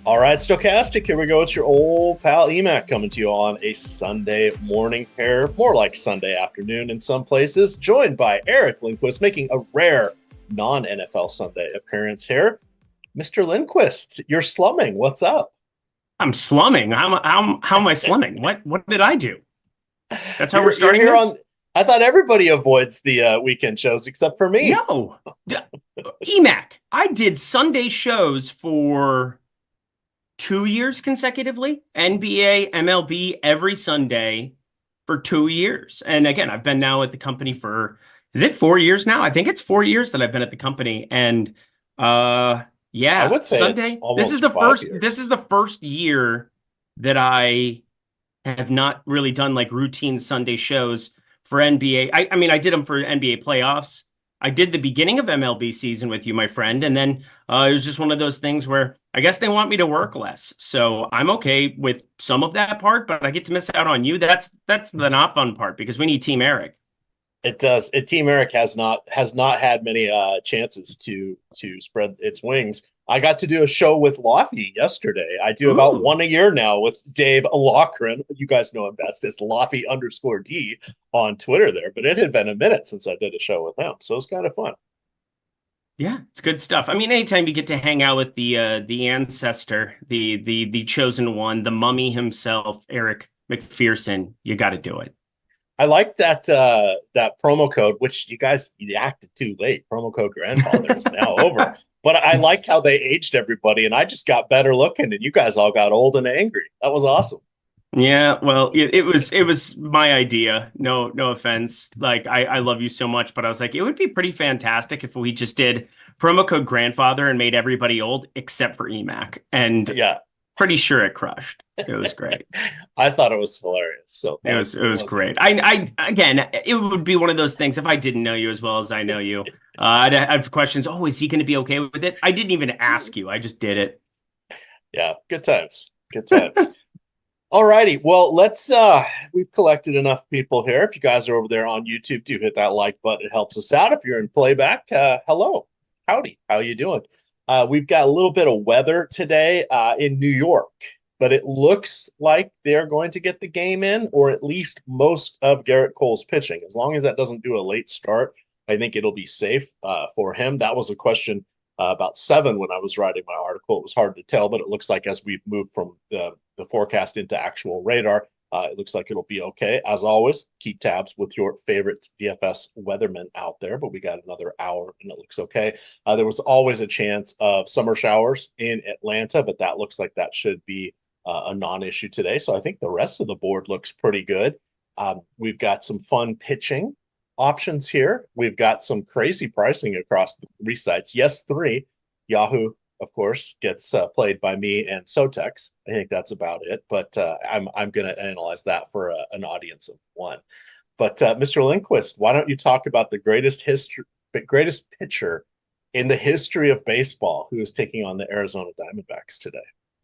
All right, Stochastic, here we go. It's your old pal EMac coming to you on a Sunday morning here, more like Sunday afternoon in some places, joined by Eric Lindquist, making a rare non-NFL Sunday appearance here. Mr. Lindquist, you're slumming. What's up? I'm slumming. How am I slumming? What did I do? That's how we're starting this? this? I thought everybody avoids the weekend shows except for me. No. EMac, I did Sunday shows for 2 years consecutively. NBA, MLB, every Sunday for 2 years. And again, I've been now at the company for, is it 4 years now? I think it's 4 years that I've been at the company. And yeah, I would say Sunday. This is the first year that I have not really done like routine Sunday shows for NBA. I mean, I did them for NBA playoffs. I did the beginning of MLB season with you, my friend, and then it was just one of those things where I guess they want me to work less. So I'm okay with some of that part, but I get to miss out on you. That's the not fun part because we need Team Eric. It does. Team Eric has not had many chances to spread its wings. I got to do a show with Lofty yesterday. I do about one a year now with Dave Lochran. You guys know him best as Lofty_D on Twitter there, but it had been a minute since I did a show with him. So it's kind of fun. Yeah, it's good stuff. I mean, anytime you get to hang out with the ancestor, the chosen one, the mummy himself, Eric McPherson, you got to do it. I like that that promo code, which you acted too late. Promo code grandfather is now over. But I like how they aged everybody, and I just got better looking, and you guys all got old and angry. That was awesome. Yeah, well, it was my idea. No offense. Like I love you so much, but I was like, it would be pretty fantastic if we just did promo code grandfather and made everybody old except for EMac. And yeah, pretty sure it crushed. It was great. I thought it was hilarious. So it was great. I again, it would be one of those things if I didn't know you as well as I know you. I'd have questions. Oh, is he going to be okay with it? I didn't even ask you. I just did it. Yeah, good times. Good times. All righty. Well, let's we've collected enough people here. If you guys are over there on YouTube, do hit that like button. It helps us out. If you're in playback, hello. Howdy. How you doing? We've got a little bit of weather today in New York, but it looks like they're going to get the game in, or at least most of Garrett Cole's pitching. As long as that doesn't do a late start, I think it'll be safe for him. That was a question about 7 when I was writing my article. It was hard to tell, but it looks like as we've moved from the forecast into actual radar, it looks like it'll be okay. As always, keep tabs with your favorite DFS weatherman out there, but we got another hour and it looks okay. There was always a chance of summer showers in Atlanta, but that looks like that should be a non-issue today. So I think the rest of the board looks pretty good. We've got some fun pitching options here. We've got some crazy pricing across the 3 sites. Yes, 3. Yahoo, of course, gets played by me and Sotex. I think that's about it. But I'm going to analyze that for an audience of 1. But Mr. Lindquist, why don't you talk about the greatest pitcher in the history of baseball who is taking on the Arizona Diamondbacks today?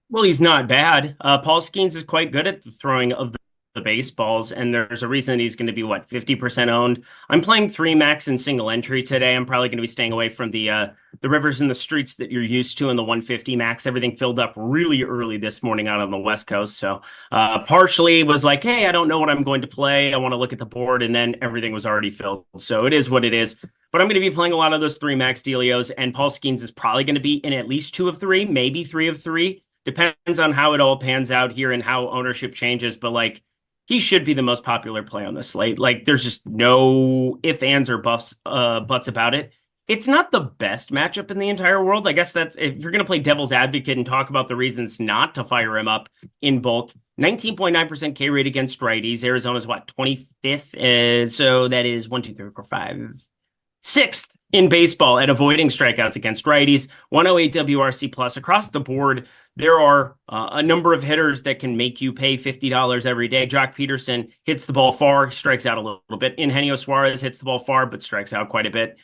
Well, he's not bad. Paul Skeens is quite good at the throwing of the baseballs, and there's a reason he's going to be 50% owned. I'm playing 3 max in single entry today. I'm probably going to be staying away from the rivers and the streets that you're used to in the 150 max. Everything filled up really early this morning out on the West Coast. So partially was like, hey, I don't know what I'm going to play. I want to look at the board, and then everything was already filled. So it is what it is. But I'm going to be playing a lot of those 3 max dealios, and Paul Skeens is probably going to be in at least 2 of 3, maybe 3 of 3. Depends on how it all pans out here and how ownership changes. But like, he should be the most popular play on the slate. Like, there's just no ifs, ands, or buts about it. It's not the best matchup in the entire world. I guess that's if you're going to play devil's advocate and talk about the reasons not to fire him up in bulk. 19.9% K rate against righties. Arizona's 25th? So that is 1, 2, 3, 4, 5, 6th in baseball at avoiding strikeouts against righties. 108 WRC plus across the board. There are a number of hitters that can make you pay $50 every day. Jock Peterson hits the ball far, strikes out a little bit. Eugenio Suarez hits the ball far, but strikes out quite a bit.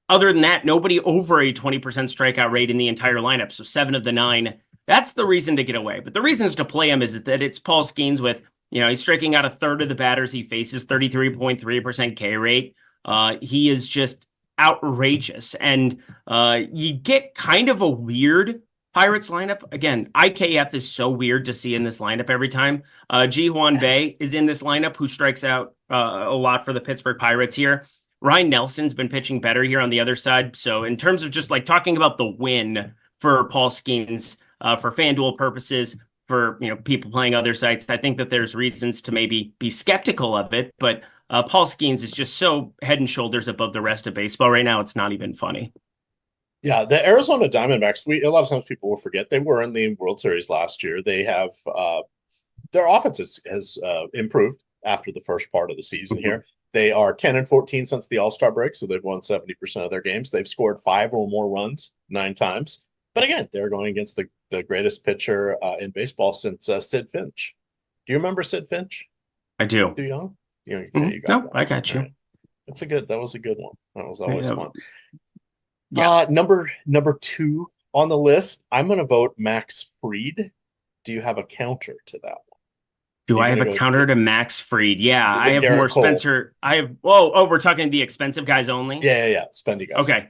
Other than that, nobody over a 20% strikeout rate in the entire lineup. So 7 of the 9. That's the reason to get away. But the reasons to play him is that it's Paul Skeens with, he's striking out a third of the batters he faces, 33.3% K rate. He is just outrageous. And you get kind of a weird Pirates lineup, again, IKF is so weird to see in this lineup every time. Ji Hwan Bae is in this lineup, who strikes out a lot for the Pittsburgh Pirates here. Ryan Nelson's been pitching better here on the other side. So in terms of just like talking about the win for Paul Skeens, for FanDuel purposes, for people playing other sites, I think that there's reasons to maybe be skeptical of it. But Paul Skeens is just so head and shoulders above the rest of baseball right now. It's not even funny. Yeah, the Arizona Diamondbacks, a lot of times people will forget they were in the World Series last year. They have their offense has improved after the first part of the season here. They are 10-14 since the All-Star break, so they've won 70% of their games. They've scored 5 or more runs 9 times. But again, they're going against the greatest pitcher in baseball since Sid Finch. Do you remember Sid Finch? I do. Too young? You got no, that. I got you. Right. That was a good one. That was always fun. Yeah. Number 2 on the list, I'm going to vote Max Fried. Do you have a counter to that one? Do I have a counter to Max Fried? Yeah, I have Garrett more Cole? Spencer. I have. Oh, we're talking the expensive guys only. Yeah. Spendy guys. Okay.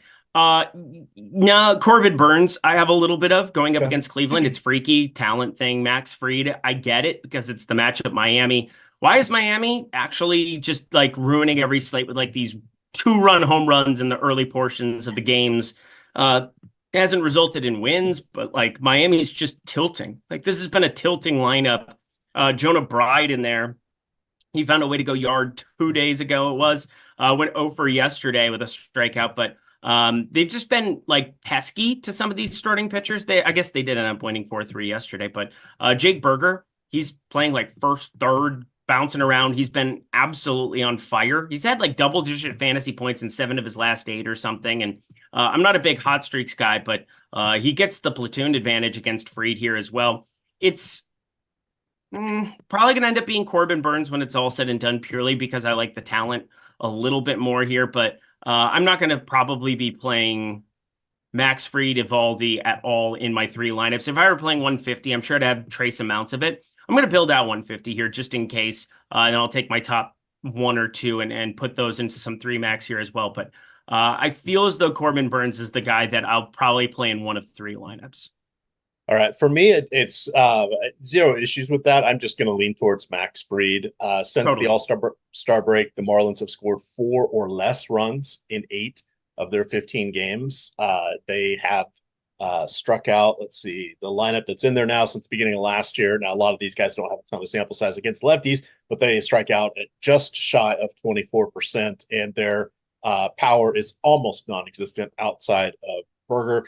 No, Corbin Burns, I have a little bit of going up against Cleveland. It's freaky talent thing. Max Fried, I get it because it's the matchup Miami. Why is Miami actually just like ruining every slate with like these 2-run home runs in the early portions of the games? It hasn't resulted in wins, but like Miami's just tilting. Like this has been a tilting lineup. Jonah Bride in there. He found a way to go yard 2 days ago. It was went 0 for yesterday with a strikeout, but they've just been like pesky to some of these starting pitchers. I guess they did end up winning 4-3 yesterday, but Jake Berger, he's playing like first, third, bouncing around. He's been absolutely on fire. He's had like double-digit fantasy points in 7 of his last 8 or something. And I'm not a big hot streaks guy, but he gets the platoon advantage against Fried here as well. It's probably going to end up being Corbin Burns when it's all said and done, purely because I like the talent a little bit more here. But I'm not going to probably be playing Max Fried, Evaldi at all in my 3 lineups. If I were playing 150, I'm sure I'd have trace amounts of it. I'm going to build out 150 here just in case, and I'll take my top 1 or 2 and put those into some 3 max here as well. But I feel as though Corbin Burns is the guy that I'll probably play in one of 3 lineups. All right. For me, it's 0 issues with that. I'm just going to lean towards Max Fried. Since the All-Star break, the Marlins have scored 4 or less runs in 8 of their 15 games. They have struck out, let's see, the lineup that's in there now since the beginning of last year. Now, a lot of these guys don't have a ton of sample size against lefties, but they strike out at just shy of 24%, and their power is almost non-existent outside of Berger.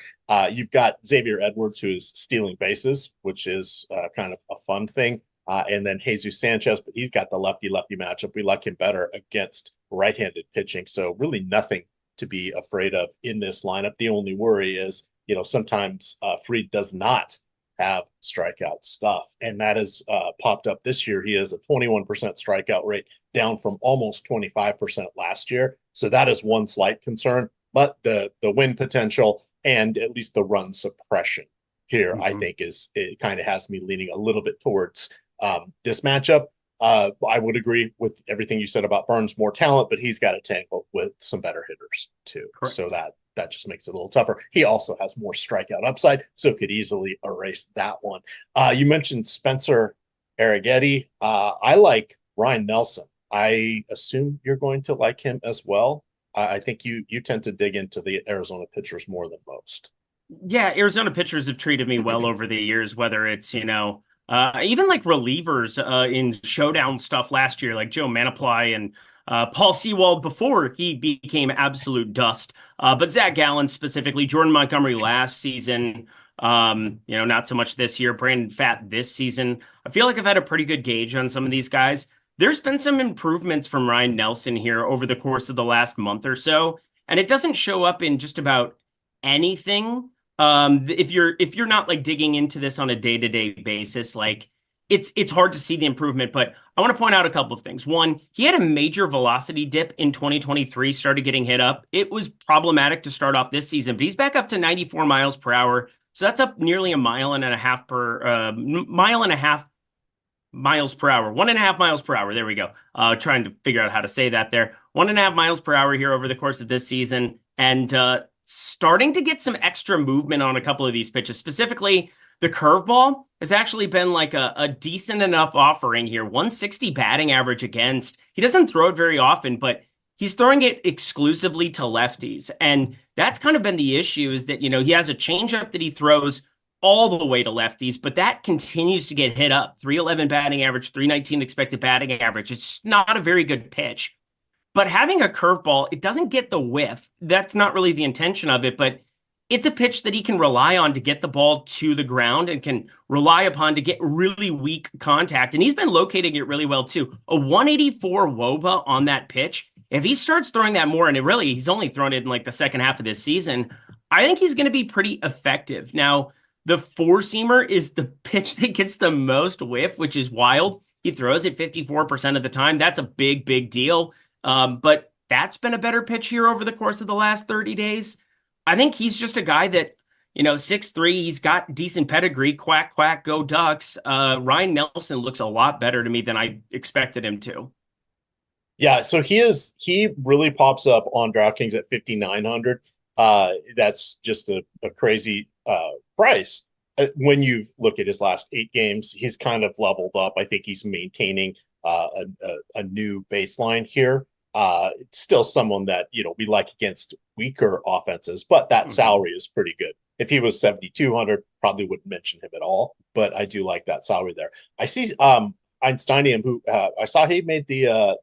You've got Xavier Edwards, who is stealing bases, which is kind of a fun thing. And then Jesus Sanchez, but he's got the lefty-lefty matchup. We like him better against right-handed pitching. So really nothing to be afraid of in this lineup. The only worry is, sometimes Fried does not have strikeout stuff. And that has popped up this year. He has a 21% strikeout rate, down from almost 25% last year. So that is one slight concern. But the win potential and at least the run suppression here, I think, it kind of has me leaning a little bit towards this matchup. I would agree with everything you said about Burns, more talent, but he's got to tangle with some better hitters too. Correct. So that just makes it a little tougher. He also has more strikeout upside, so could easily erase that one. You mentioned Spencer Arrighetti. I like Ryan Nelson. I assume you're going to like him as well. I think you tend to dig into the Arizona pitchers more than most. Yeah, Arizona pitchers have treated me well over the years, whether it's, even like relievers in showdown stuff last year, like Joe Manaply and Paul Sewald before he became absolute dust. But Zach Gallen specifically, Jordan Montgomery last season, not so much this year, Brandon Pfaadt this season. I feel like I've had a pretty good gauge on some of these guys. There's been some improvements from Ryan Nelson here over the course of the last month or so, and it doesn't show up in just about anything. If you're not like digging into this on a day-to-day basis, like it's hard to see the improvement. But I want to point out a couple of things. One, he had a major velocity dip in 2023, started getting hit up. It was problematic to start off this season, but he's back up to 94 miles per hour. So that's up nearly a mile and a half miles per hour, 1.5 miles per hour. There we go. Trying to figure out how to say that there. 1.5 miles per hour here over the course of this season. And starting to get some extra movement on a couple of these pitches. Specifically, the curveball has actually been like a decent enough offering here. 160 batting average against. He doesn't throw it very often, but he's throwing it exclusively to lefties. And that's kind of been the issue, is that, he has a changeup that he throws all the way to lefties, but that continues to get hit up. 311 batting average, 319 expected batting average. It's not a very good pitch. But having a curveball, it doesn't get the whiff. That's not really the intention of it, but it's a pitch that he can rely on to get the ball to the ground and can rely upon to get really weak contact. And he's been locating it really well too. A 184 WOBA on that pitch. If he starts throwing that more, and he's only thrown it in like the second half of this season, I think he's going to be pretty effective. Now, the four-seamer is the pitch that gets the most whiff, which is wild. He throws it 54% of the time. That's a big, big deal. But that's been a better pitch here over the course of the last 30 days. I think he's just a guy that, 6'3", he's got decent pedigree, quack, quack, go Ducks. Ryan Nelson looks a lot better to me than I expected him to. Yeah, so he really pops up on DraftKings at 5,900. That's just a crazy price. When you look at his last 8 games, he's kind of leveled up. I think he's maintaining a new baseline here. It's still someone that we like against weaker offenses, but that salary is pretty good. If he was 7,200, probably wouldn't mention him at all. But I do like that salary there. I see Einsteinium, who I saw he made the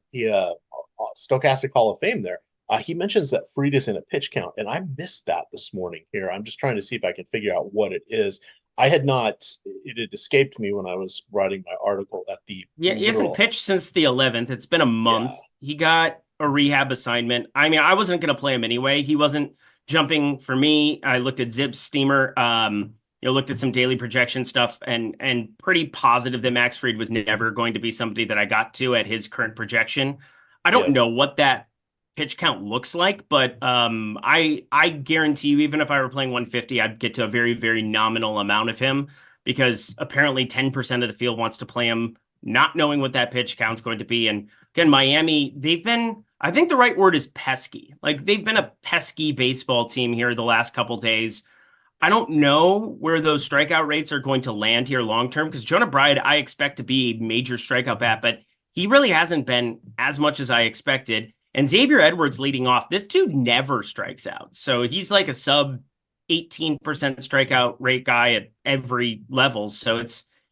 Stochastic Hall of Fame there. He mentions that Fried is in a pitch count, and I missed that this morning here. I'm just trying to see if I can figure out what it is. I had not, it had escaped me when I was writing my article at the. Yeah, he hasn't pitched since the 11th. It's been a month. Yeah. He got a rehab assignment. I mean, I wasn't going to play him anyway. He wasn't jumping for me. I looked at Zip's steamer, looked at some daily projection stuff, and pretty positive that Max Fried was never going to be somebody that I got to at his current projection. I don't know what that pitch count looks like, but I guarantee you, even if I were playing 150, I'd get to a very, very nominal amount of him, because apparently 10% of the field wants to play him, not knowing what that pitch count's going to be. And again, Miami, they've been, I think the right word is pesky. Like, they've been a pesky baseball team here the last couple days. I don't know where those strikeout rates are going to land here long-term, because Jonah Bride, I expect to be a major strikeout bat, but he really hasn't been as much as I expected. And Xavier Edwards leading off, this dude never strikes out. So he's like a sub 18% strikeout rate guy at every level. So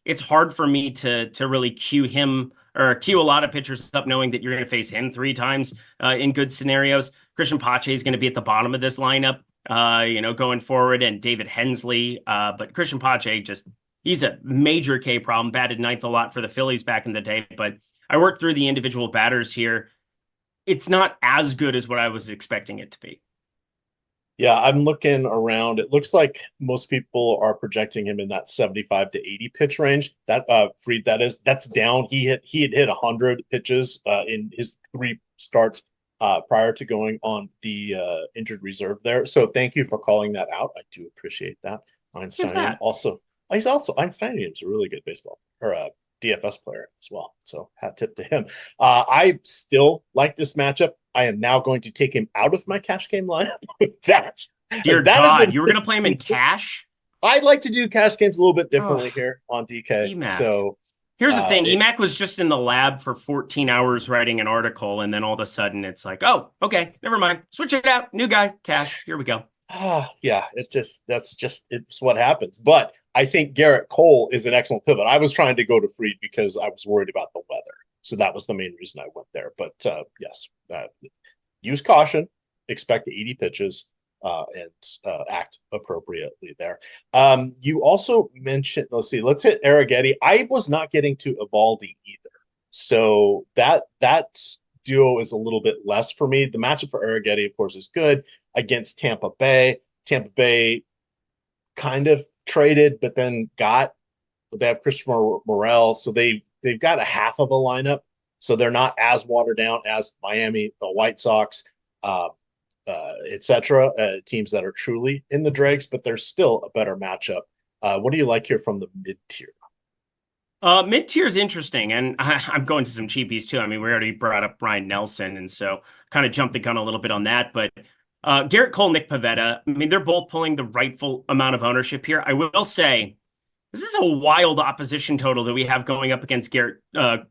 it's hard for me to really cue him or cue a lot of pitchers up knowing that you're going to face him 3 times in good scenarios. Christian Pache is going to be at the bottom of this lineup, going forward, and David Hensley. But Christian Pache, he's a major K problem, batted 9th a lot for the Phillies back in the day. But I worked through the individual batters here. It's not as good as what I was expecting it to be. Yeah, I'm looking around. It looks like most people are projecting him in that 75 to 80 pitch range. That Fried, that's down. He had hit 100 pitches in his 3 starts prior to going on the injured reserve there. So thank you for calling that out. I do appreciate that. Einsteinium Einsteinium is a really good baseball or DFS player as well. So hat tip to him. I still like this matchup. I am now going to take him out of my cash game lineup. Dear God, you were going to play him in cash? I like to do cash games a little bit differently here on DK. EMac. So here's the thing. EMac was just in the lab for 14 hours writing an article, and then all of a sudden it's like, oh, okay, never mind. Switch it out. New guy, cash. Here we go. Yeah, it's what happens. But I think Garrett Cole is an excellent pivot. I was trying to go to Fried because I was worried about the weather. So that was the main reason I went there. But yes, use caution, expect 80 pitches, and act appropriately there. You also mentioned, let's hit Arrighetti. I was not getting to Evaldi either. So that duo is a little bit less for me. The matchup for Arrighetti, of course, is good against Tampa Bay. Tampa Bay kind of traded, but then they have Christopher Morel, so they've got a half of a lineup, so they're not as watered down as Miami, the White Sox, etc. Teams that are truly in the dregs, but there's still a better matchup. What do you like here from the mid-tier? Mid-tier is interesting, and I'm going to some cheapies too. I mean, we already brought up Ryan Nelson, and so kind of jumped the gun a little bit on that. But Garrett Cole, Nick Pivetta, I mean, they're both pulling the rightful amount of ownership here. I will say, this is a wild opposition total that we have going up against Garrett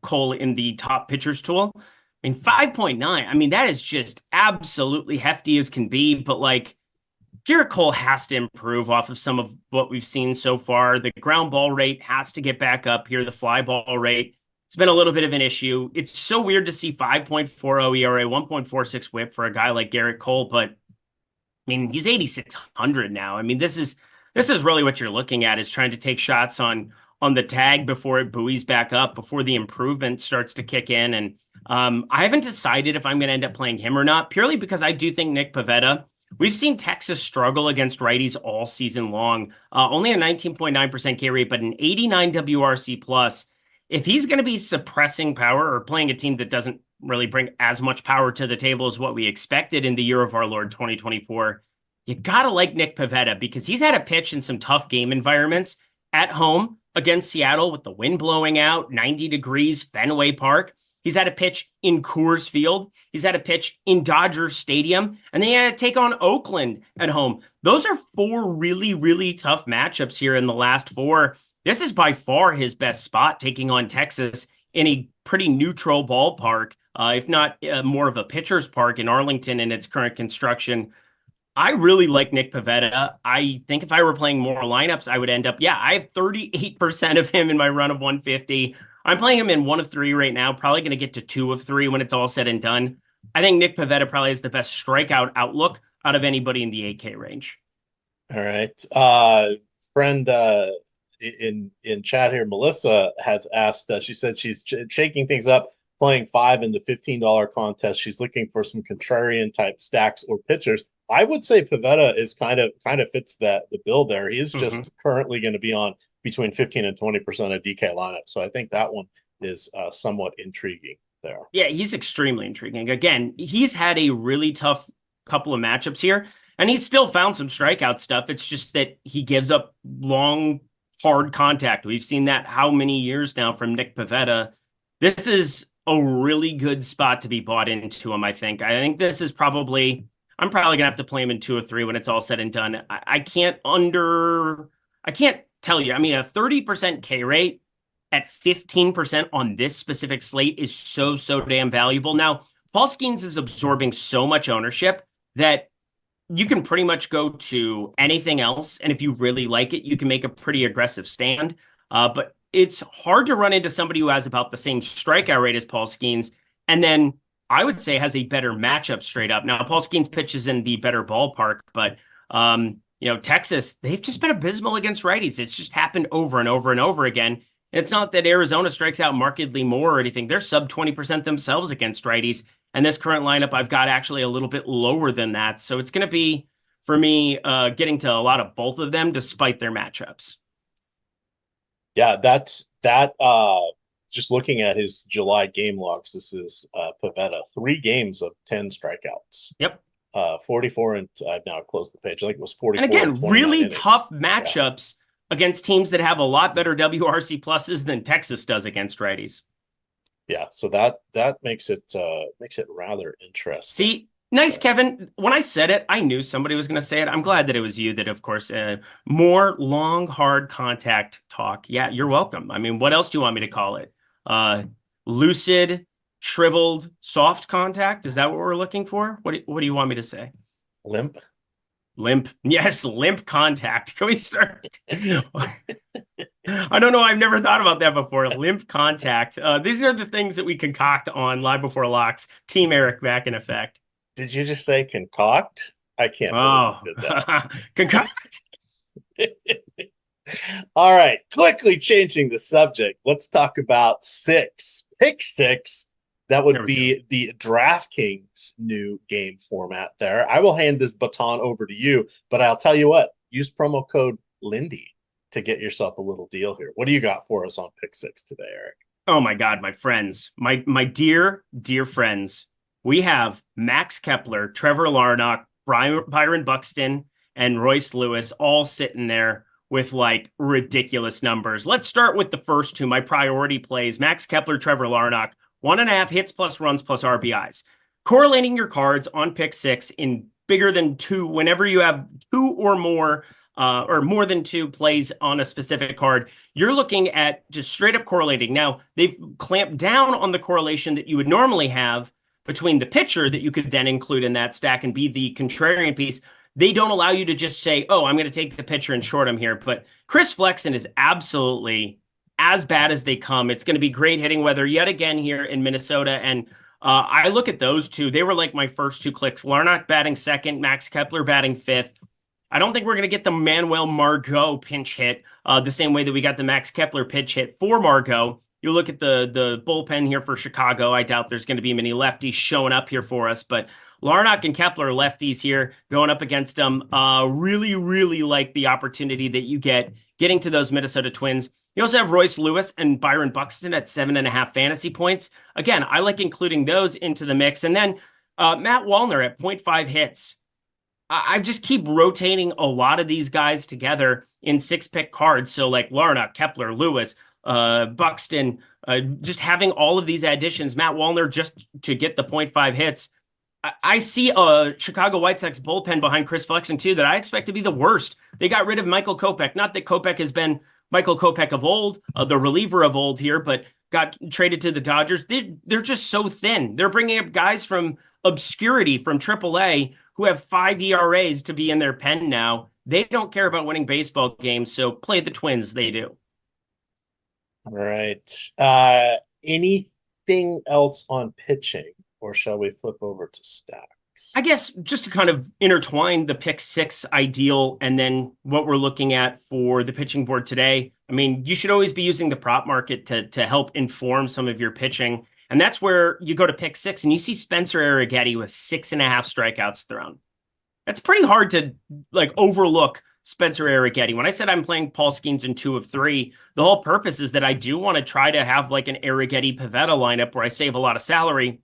Cole in the top pitchers tool. I mean, 5.9. I mean, that is just absolutely hefty as can be. But like, Garrett Cole has to improve off of some of what we've seen so far. The ground ball rate has to get back up here. The fly ball rate, it's been a little bit of an issue. It's so weird to see 5.40 ERA, 1.46 whip for a guy like Garrett Cole. But I mean, he's 8,600 now. I mean, this is really what you're looking at, is trying to take shots on the tag before it buoys back up, before the improvement starts to kick in. And I haven't decided if I'm going to end up playing him or not, purely because I do think Nick Pivetta, we've seen Texas struggle against righties all season long. Only a 19.9% K rate, but an 89 WRC plus. If he's going to be suppressing power or playing a team that doesn't really bring as much power to the table as what we expected in the year of our Lord 2024, you got to like Nick Pivetta, because he's had a pitch in some tough game environments at home against Seattle with the wind blowing out, 90 degrees, Fenway Park. He's had a pitch in Coors Field. He's had a pitch in Dodger Stadium. And then he had to take on Oakland at home. Those are 4 really, really tough matchups here in the last 4. This is by far his best spot, taking on Texas in a pretty neutral ballpark, if not more of a pitcher's park in Arlington in its current construction. I really like Nick Pivetta. I think if I were playing more lineups, I would end up, I have 38% of him in my run of 150. I'm playing him in 1 of 3 right now, probably going to get to 2 of 3 when it's all said and done. I think Nick Pivetta probably has the best strikeout outlook out of anybody in the 8K range. All right. Friend in chat here, Melissa has asked, she said she's shaking things up, playing 5 in the $15 contest. She's looking for some contrarian type stacks or pitchers. I would say Pivetta is kind of fits the bill there. He is just currently going to be on between 15 and 20% of DK lineup. So I think that one is somewhat intriguing there. Yeah, he's extremely intriguing. Again, he's had a really tough couple of matchups here, and he's still found some strikeout stuff. It's just that he gives up long, hard contact. We've seen that how many years now from Nick Pivetta. This is a really good spot to be bought into him, I think. I think this is probably... I'm probably going to have to play him in 2 or 3 when it's all said and done. I can't tell you. I mean, a 30% K rate at 15% on this specific slate is so damn valuable. Now, Paul Skeens is absorbing so much ownership that you can pretty much go to anything else. And if you really like it, you can make a pretty aggressive stand. But it's hard to run into somebody who has about the same strikeout rate as Paul Skeens, and then I would say has a better matchup straight up. Now, Paul Skeens pitches in the better ballpark, but Texas, they've just been abysmal against righties. It's just happened over and over and over again. And it's not that Arizona strikes out markedly more or anything. They're sub 20% themselves against righties. And this current lineup, I've got actually a little bit lower than that. So it's going to be, for me, getting to a lot of both of them despite their matchups. Yeah, that. Just looking at his July game logs, this is Pivetta, 3 games of 10 strikeouts. Yep. 44, and I've now closed the page. I think it was 44. And again, really innings. Tough matchups against teams that have a lot better WRC pluses than Texas does against righties. Yeah, so that makes it rather interesting. See, nice, Kevin. When I said it, I knew somebody was going to say it. I'm glad that it was you that, of course, more long, hard contact talk. Yeah, you're welcome. I mean, what else do you want me to call it? Lucid, shriveled, soft contact. Is that what we're looking for? What do you want me to say? Limp. Yes, limp contact. Can we start? I don't know. I've never thought about that before. Limp contact. These are the things that we concoct on Live Before Locks. Team Eric back in effect. Did you just say concoct? I can't believe you did that. Concoct. All right, quickly changing the subject. Let's talk about pick six. That would be the DraftKings new game format there. I will hand this baton over to you, but I'll tell you what, use promo code Lindy to get yourself a little deal here. What do you got for us on pick 6 today, Eric? Oh my God, my friends, my dear friends. We have Max Kepler, Trevor Larnach, Byron Buxton, and Royce Lewis all sitting there with like ridiculous numbers. Let's start with the first 2, my priority plays. Max Kepler, Trevor Larnach, 1.5 hits plus runs plus RBIs. Correlating your cards on pick 6 in bigger than two, whenever you have two or more or more than two plays on a specific card, you're looking at just straight up correlating. Now, they've clamped down on the correlation that you would normally have between the pitcher that you could then include in that stack and be the contrarian piece. They don't allow you to just say, oh, I'm going to take the pitcher and short him here. But Chris Flexen is absolutely as bad as they come. It's going to be great hitting weather yet again here in Minnesota. And I look at those two. They were like my first two clicks. Larnach batting second, Max Kepler batting fifth. I don't think we're going to get the Manuel Margot pinch hit the same way that we got the Max Kepler pitch hit for Margot. You look at the bullpen here for Chicago. I doubt there's going to be many lefties showing up here for us, but Larnach and Kepler lefties here going up against them. Really, really like the opportunity that you get getting to those Minnesota Twins. You also have Royce Lewis and Byron Buxton at 7.5 fantasy points. Again, I like including those into the mix. And then Matt Wallner at 0.5 hits. I just keep rotating a lot of these guys together in 6-pick cards. So like Larnach, Kepler, Lewis, Buxton, just having all of these additions, Matt Wallner just to get the 0.5 hits. I see a Chicago White Sox bullpen behind Chris Flexen too that I expect to be the worst. They got rid of Michael Kopech. Not that Kopech has been Michael Kopech of old, the reliever of old here, but got traded to the Dodgers. They're just so thin. They're bringing up guys from obscurity from AAA who have 5 ERAs to be in their pen now. They don't care about winning baseball games, so play the Twins. They do. All right. Anything else on pitching, or shall we flip over to stacks? I guess just to kind of intertwine the pick six ideal and then what we're looking at for the pitching board today. I mean, you should always be using the prop market to help inform some of your pitching. And that's where you go to pick six and you see Spencer Arrighetti with 6.5 strikeouts thrown. That's pretty hard to like overlook Spencer Arrighetti. When I said I'm playing Paul Skeens in 2 of 3, the whole purpose is that I do want to try to have like an Arrighetti Pivetta lineup where I save a lot of salary.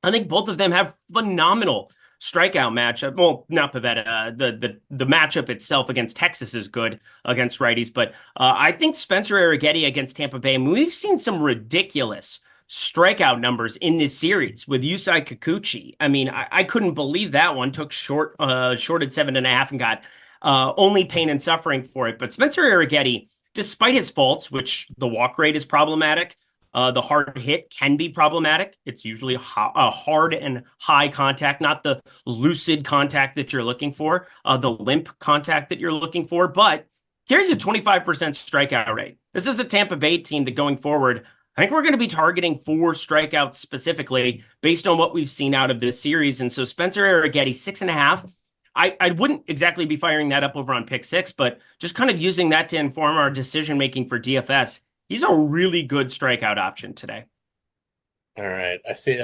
I think both of them have phenomenal strikeout matchup. Well, not Pivetta. The matchup itself against Texas is good against righties, but I think Spencer Arrighetti against Tampa Bay, I mean, we've seen some ridiculous strikeout numbers in this series with Yusei Kikuchi. I mean, I couldn't believe that one. Took shorted 7.5 and got only pain and suffering for it. But Spencer Arrighetti, despite his faults, which the walk rate is problematic, the hard hit can be problematic. It's usually hard and high contact, not the lucid contact that you're looking for, the limp contact that you're looking for. But here's a 25% strikeout rate. This is a Tampa Bay team that going forward, I think we're going to be targeting 4 strikeouts specifically based on what we've seen out of this series. And so Spencer Arrighetti, 6.5. I wouldn't exactly be firing that up over on pick 6, but just kind of using that to inform our decision-making for DFS. He's a really good strikeout option today. All right. I see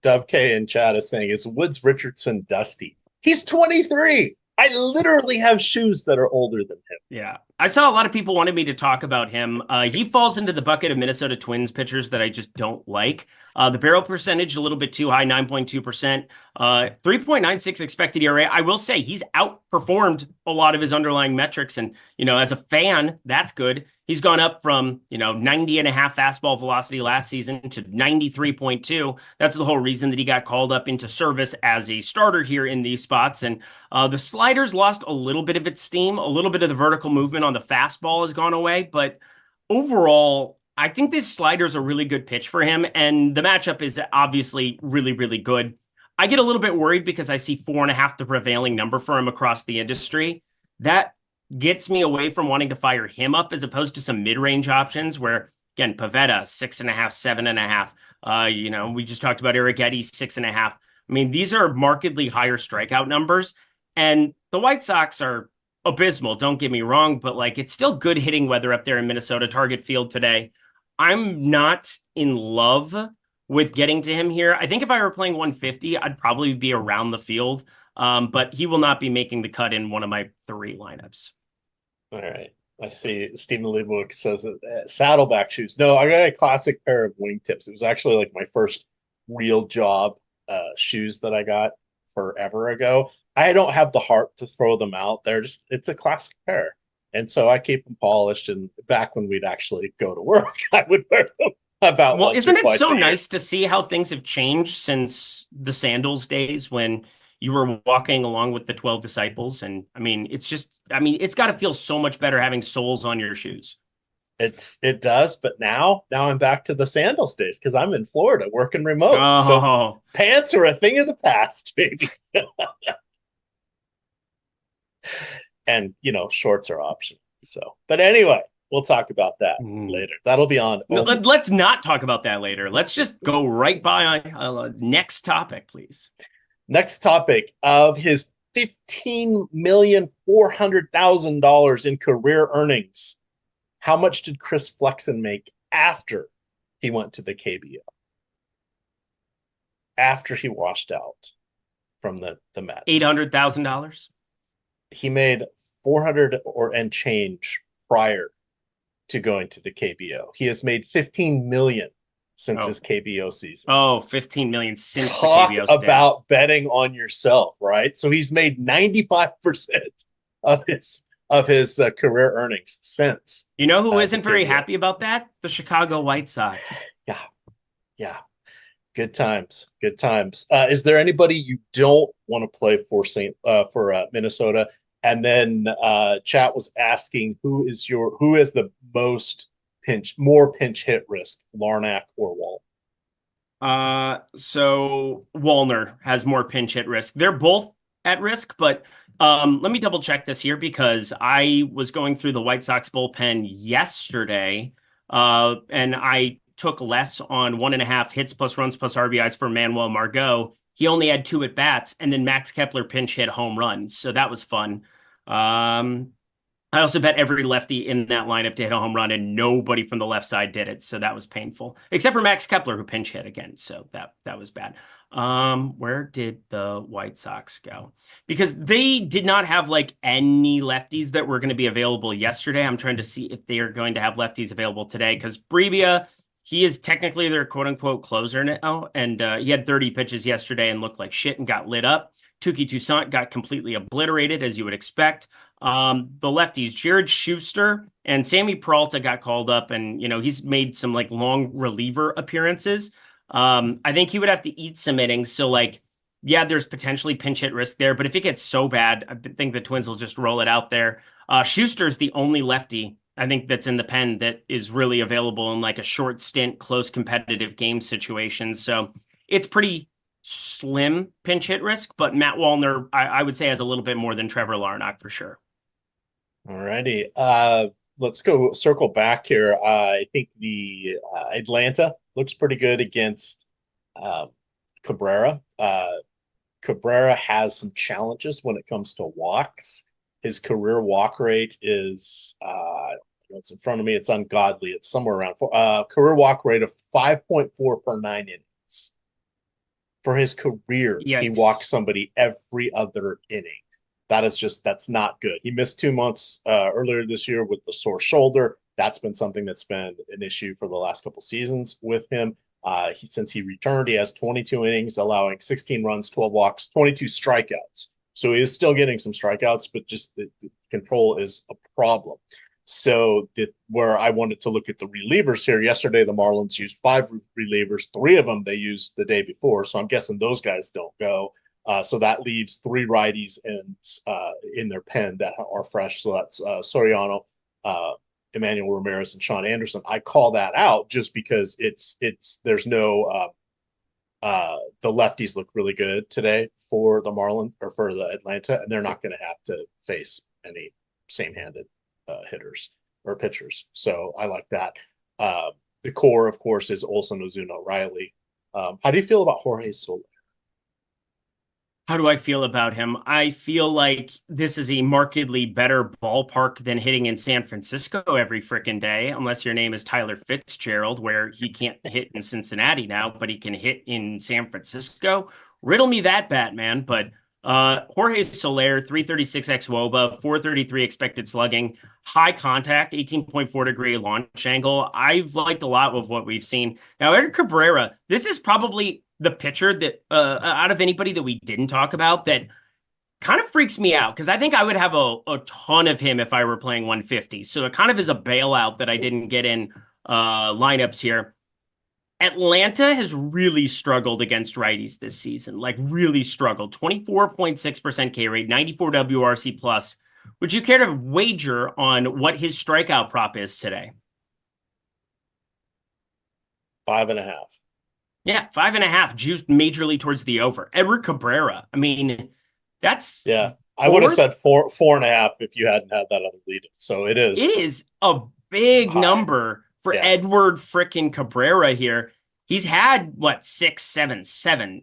Dub K in chat is saying, is Woods Richardson dusty? He's 23. I literally have shoes that are older than him. Yeah. I saw a lot of people wanted me to talk about him. He falls into the bucket of Minnesota Twins pitchers that I just don't like. The barrel percentage, a little bit too high, 9.2%. 3.96 expected ERA. I will say he's outperformed a lot of his underlying metrics. And, you know, as a fan, that's good. He's gone up from, 90.5 fastball velocity last season to 93.2. That's the whole reason that he got called up into service as a starter here in these spots. And the sliders lost a little bit of its steam, a little bit of the vertical movement on the fastball has gone away. But overall, I think this slider is a really good pitch for him. And the matchup is obviously really, really good. I get a little bit worried because I see 4.5 the prevailing number for him across the industry. That gets me away from wanting to fire him up as opposed to some mid-range options where, again, Pivetta, 6.5, 7.5. We just talked about Arrighetti, 6.5. I mean, these are markedly higher strikeout numbers. And the White Sox are abysmal, don't get me wrong, but like it's still good hitting weather up there in Minnesota, Target Field today. I'm not in love with getting to him here. I think if I were playing 150, I'd probably be around the field, but he will not be making the cut in one of my 3 lineups. All right. I see Stephen Lidwick says saddleback shoes. No, I got a classic pair of wingtips. It was actually like my first real job shoes that I got forever ago. I don't have the heart to throw them out. It's a classic pair. And so I keep them polished, and back when we'd actually go to work, I would wear them about Well, isn't it so nice to see how things have changed since the sandals days when, you were walking along with the 12 disciples. And I mean, it's got to feel so much better having soles on your shoes. It does, but now I'm back to the sandals days because I'm in Florida working remote. So Oh, pants are a thing of the past, baby. And shorts are optional. So, but anyway, we'll talk about that later. That'll be on. Let's not talk about that later. Let's just go right by on next topic, please. Next topic of his $15,400,000 in career earnings. How much did Chris Flexen make after he went to the KBO? After he washed out from the Mets. $800,000. He made 400 and change prior to going to the KBO. He has made 15 million since his KBO season. Oh, 15 million since Talk the KBO about betting on yourself, right? So he's made 95% of his career earnings since. You know who isn't very happy about that? The Chicago White Sox. Yeah. Good times. Is there anybody you don't want to play for Minnesota? And then chat was asking who is the more pinch hit risk, Larnack or Wall? So Wallner has more pinch hit risk. They're both at risk, but let me double check this here because I was going through the White Sox bullpen yesterday, and I took less on 1.5 hits plus runs plus RBIs for Manuel Margot. He only had 2 at bats, and then Max Kepler pinch hit home runs, so that was fun. I also bet every lefty in that lineup to hit a home run, and nobody from the left side did it, so that was painful. Except for Max Kepler, who pinch hit again, so that was bad. Where did the White Sox go? Because they did not have like any lefties that were going to be available yesterday. I'm trying to see if they are going to have lefties available today, because Brevia, he is technically their quote-unquote closer now, and he had 30 pitches yesterday and looked like shit and got lit up. Touki Toussaint got completely obliterated, as you would expect. The lefties, Jared Schuster and Sammy Peralta got called up, and he's made some like long reliever appearances. I think he would have to eat some innings. So there's potentially pinch hit risk there, but if it gets so bad, I think the Twins will just roll it out there. Schuster's the only lefty I think that's in the pen that is really available in like a short stint, close competitive game situation. So it's pretty slim pinch hit risk, but Matt Wallner, I would say, has a little bit more than Trevor Larnach for sure. All righty. Let's go circle back here. I think the Atlanta looks pretty good against Cabrera. Cabrera has some challenges when it comes to walks. His career walk rate is, it's in front of me. It's ungodly. It's somewhere around career walk rate of 5.4 per 9 innings. For his career, He walked somebody every other inning. That's not good. He missed 2 months earlier this year with the sore shoulder. That's been something that's been an issue for the last couple seasons with him. Since he returned, he has 22 innings, allowing 16 runs, 12 walks, 22 strikeouts. So he is still getting some strikeouts, but just the control is a problem. So where I wanted to look at the relievers here, yesterday the Marlins used 5 relievers. 3 of them they used the day before, so I'm guessing those guys don't go. So that leaves 3 righties in their pen that are fresh. So that's Soriano, Emmanuel Ramirez, and Sean Anderson. I call that out just because there's no the lefties look really good today for the Marlins or for the Atlanta, and they're not going to have to face any same-handed hitters or pitchers. So I like that. The core, of course, is Olson, Ozuna, Riley. How do you feel about Jorge Soler? How do I feel about him? I feel like this is a markedly better ballpark than hitting in San Francisco every freaking day, unless your name is Tyler Fitzgerald, where he can't hit in Cincinnati now, but he can hit in San Francisco. Riddle me that, Batman. But Jorge Soler, 336 xWOBA, 433 expected slugging, high contact, 18.4 degree launch angle. I've liked a lot of what we've seen. Now, Eric Cabrera, this is probably the pitcher that out of anybody that we didn't talk about that kind of freaks me out, because I think I would have a ton of him if I were playing 150. So it kind of is a bailout that I didn't get in lineups here. Atlanta has really struggled against righties this season, like really struggled. 24.6% K rate, 94 WRC plus. Would you care to wager on what his strikeout prop is today? 5.5. Yeah, 5.5, juiced majorly towards the over. Edward Cabrera. I mean, that's Yeah. I would have fourth. said 4.5 if you hadn't had that other lead. So it It is is a big high. number for Yeah. Edward frickin' Cabrera here. He's had what, 6, 7, 7.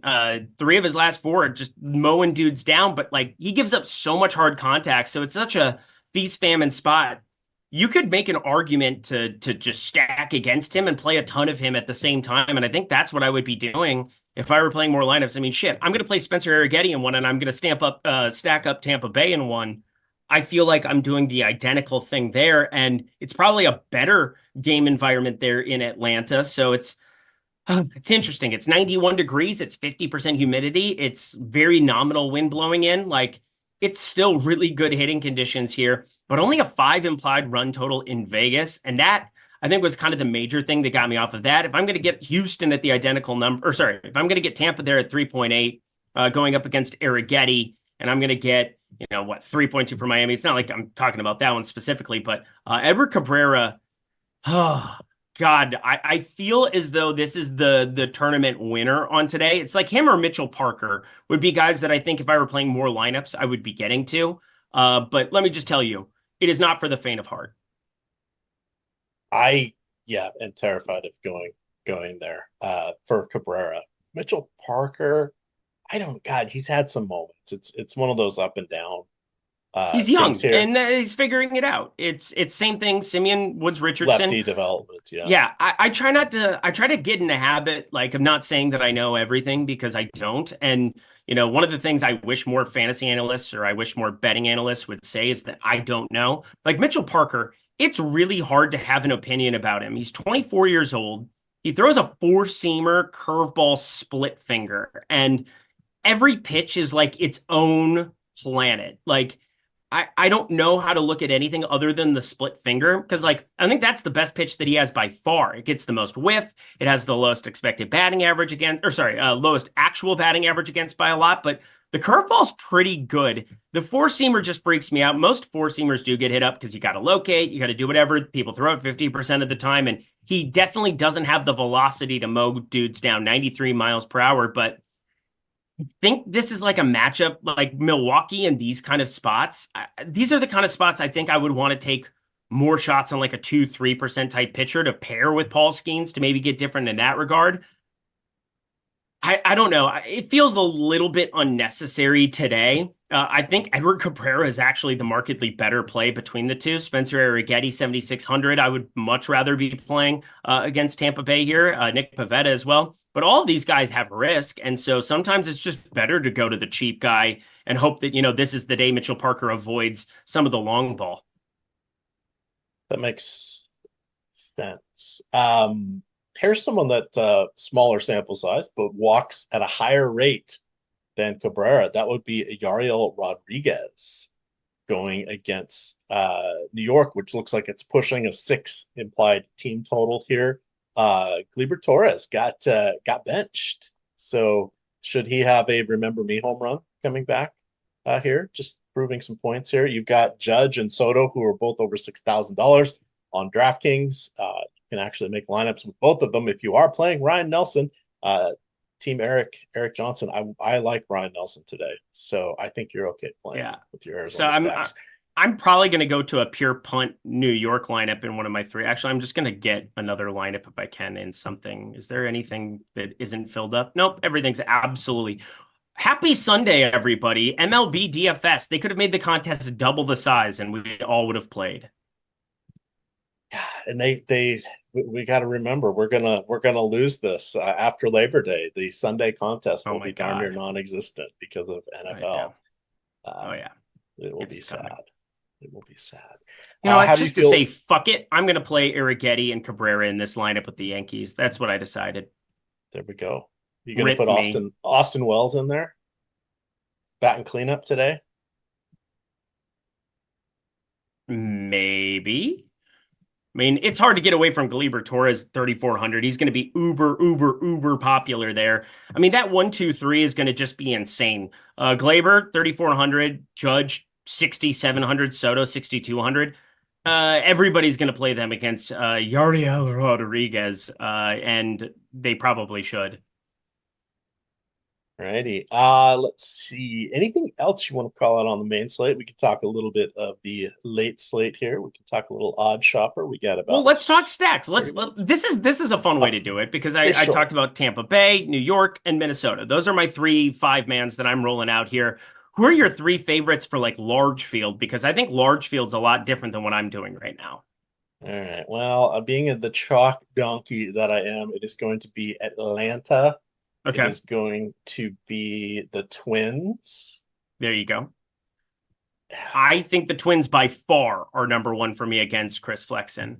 3 of his last 4 are just mowing dudes down, but like he gives up so much hard contact. So it's such a feast famine spot. You could make an argument to just stack against him and play a ton of him at the same time. And I think that's what I would be doing if I were playing more lineups. I mean, shit, I'm going to play Spencer Arrighetti in one, and I'm going to stack up Tampa Bay in one. I feel like I'm doing the identical thing there, and it's probably a better game environment there in Atlanta. So it's interesting. It's 91 degrees. It's 50% humidity. It's very nominal wind blowing in. Like, it's still really good hitting conditions here, but only a 5 implied run total in Vegas. And that, I think, was kind of the major thing that got me off of that. If I'm going to get Houston at the identical number, or sorry, if I'm going to get Tampa there at 3.8, going up against Arrighetti, and I'm going to get, 3.2 for Miami. It's not like I'm talking about that one specifically, but Edward Cabrera, oh, God, I feel as though this is the tournament winner on today. It's like him or Mitchell Parker would be guys that I think if I were playing more lineups, I would be getting to. But let me just tell you, it is not for the faint of heart. I am terrified of going there for Cabrera. Mitchell Parker, God, he's had some moments. It's one of those up and down He's young things here. and he's figuring it out. It's same thing. Simeon Woods Richardson. Lefty development, yeah. Yeah, I try to get in the habit, like, of not saying that I know everything, because I don't. And, one of the things I wish more fantasy analysts, or I wish more betting analysts would say, is that I don't know. Like Mitchell Parker, it's really hard to have an opinion about him. He's 24 years old. He throws a 4-seamer curveball split finger, and every pitch is like its own planet. Like, I don't know how to look at anything other than the split finger, because like I think that's the best pitch that he has by far. It gets the most whiff. It has the lowest expected batting average against, or sorry, lowest actual batting average against by a lot. But the curveball's pretty good. The 4-seamer just freaks me out. Most 4-seamers do get hit up because you got to locate, you got to do whatever. People throw it 50% of the time, and he definitely doesn't have the velocity to mow dudes down 93 miles per hour. But I think this is like a matchup like Milwaukee and these kind of spots. These are the kind of spots I think I would want to take more shots on, like a 2-3% type pitcher to pair with Paul Skeens to maybe get different in that regard. I don't know. It feels a little bit unnecessary today. I think Edward Cabrera is actually the markedly better play between the two. Spencer Arrighetti, 7,600. I would much rather be playing against Tampa Bay here. Nick Pivetta as well. But all of these guys have risk. And so sometimes it's just better to go to the cheap guy and hope that, this is the day Mitchell Parker avoids some of the long ball. That makes sense. Here's someone that smaller sample size, but walks at a higher rate than Cabrera. That would be Yariel Rodriguez going against New York, which looks like it's pushing a 6 implied team total here. Gleyber Torres got benched. So should he have a remember me home run coming back here? Just proving some points here. You've got Judge and Soto, who are both over $6,000 on DraftKings. You can actually make lineups with both of them if you are playing Ryan Nelson. Team Eric Johnson. I like Ryan Nelson today, so I think you're okay playing with your Arizona stacks. I'm probably going to go to a pure punt New York lineup in one of my 3. Actually, I'm just going to get another lineup if I can in something. Is there anything that isn't filled up? Nope, everything's absolutely. Happy Sunday, everybody. MLB DFS. They could have made the contest double the size, and we all would have played. Yeah, and we got to remember we're gonna lose this after Labor Day. The Sunday contest will be darn near non-existent because of NFL. It will be sad. It will be sad. Just to say fuck it, I'm gonna play Arrighetti and Cabrera in this lineup with the Yankees. That's what I decided. There we go. You gonna put Austin Wells in there? Batting cleanup today? Maybe. mean, it's hard to get away from Gleyber Torres 3,400. He's going to be uber popular there. I mean, that 1-2-3 is going to just be insane. Gleyber 3,400, Judge 6,700, Soto 6,200. Everybody's going to play them against Yariel Rodriguez, and they probably should. Alrighty. Let's see. Anything else you want to call out on the main slate? We could talk a little bit of the late slate here. We can talk a little odd shopper. We got about. Well, let's talk stacks. This is a fun way to do it because I talked about Tampa Bay, New York, and Minnesota. Those are my 3 5-mans that I'm rolling out here. Who are your 3 favorites for like large field? Because I think large field's a lot different than what I'm doing right now. All right. Well, being the chalk donkey that I am, it is going to be Atlanta. Okay. It is going to be the Twins. There you go. I think the Twins by far are number 1 for me against Chris Flexen.